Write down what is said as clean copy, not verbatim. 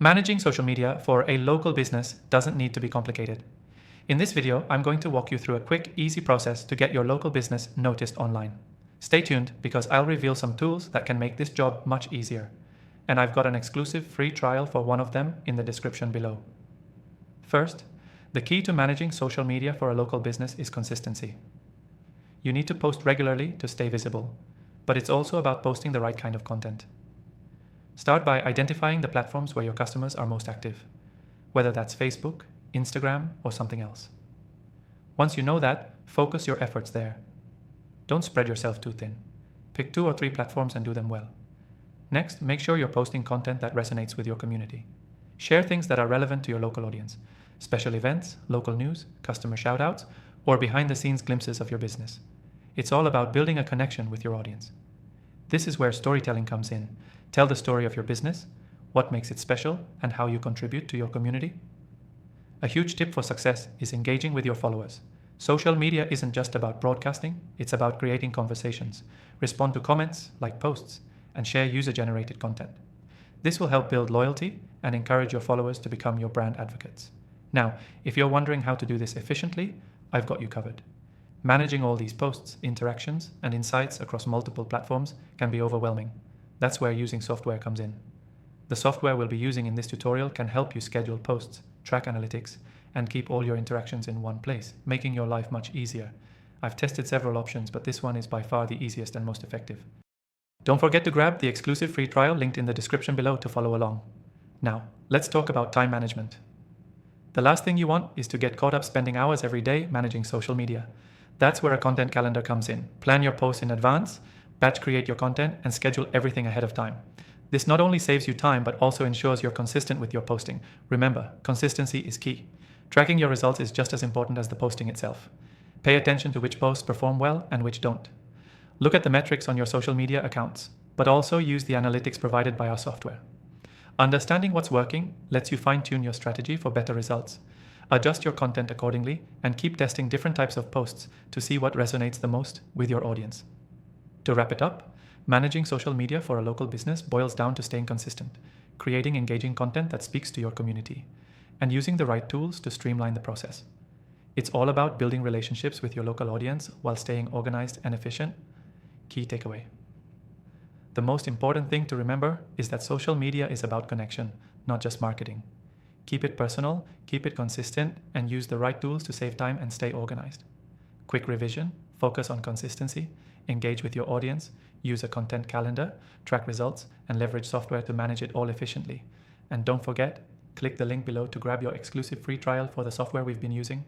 Managing social media for a local business doesn't need to be complicated. In this video, I'm going to walk you through a quick, easy process to get your local business noticed online. Stay tuned because I'll reveal some tools that can make this job much easier. And I've got an exclusive free trial for one of them in the description below. First, the key to managing social media for a local business is consistency. You need to post regularly to stay visible, but it's also about posting the right kind of content. Start by identifying the platforms where your customers are most active, whether that's Facebook, Instagram, or something else. Once you know that, focus your efforts there. Don't spread yourself too thin. Pick 2 or 3 platforms and do them well. Next, make sure you're posting content that resonates with your community. Share things that are relevant to your local audience, special events, local news, customer shoutouts, or behind-the-scenes glimpses of your business. It's all about building a connection with your audience. This is where storytelling comes in. Tell the story of your business, what makes it special, and how you contribute to your community. A huge tip for success is engaging with your followers. Social media isn't just about broadcasting, it's about creating conversations. Respond to comments, like posts, and share user-generated content. This will help build loyalty and encourage your followers to become your brand advocates. Now, if you're wondering how to do this efficiently, I've got you covered. Managing all these posts, interactions, and insights across multiple platforms can be overwhelming. That's where using software comes in. The software we'll be using in this tutorial can help you schedule posts, track analytics, and keep all your interactions in one place, making your life much easier. I've tested several options, but this one is by far the easiest and most effective. Don't forget to grab the exclusive free trial linked in the description below to follow along. Now, let's talk about time management. The last thing you want is to get caught up spending hours every day managing social media. That's where a content calendar comes in. Plan your posts in advance, batch create your content, and schedule everything ahead of time. This not only saves you time, but also ensures you're consistent with your posting. Remember, consistency is key. Tracking your results is just as important as the posting itself. Pay attention to which posts perform well and which don't. Look at the metrics on your social media accounts, but also use the analytics provided by our software. Understanding what's working lets you fine-tune your strategy for better results. Adjust your content accordingly and keep testing different types of posts to see what resonates the most with your audience. To wrap it up, managing social media for a local business boils down to staying consistent, creating engaging content that speaks to your community, and using the right tools to streamline the process. It's all about building relationships with your local audience while staying organized and efficient. Key takeaway. The most important thing to remember is that social media is about connection, not just marketing. Keep it personal, keep it consistent, and use the right tools to save time and stay organized. Quick revision, focus on consistency, engage with your audience, use a content calendar, track results, and leverage software to manage it all efficiently. And don't forget, click the link below to grab your exclusive free trial for the software we've been using.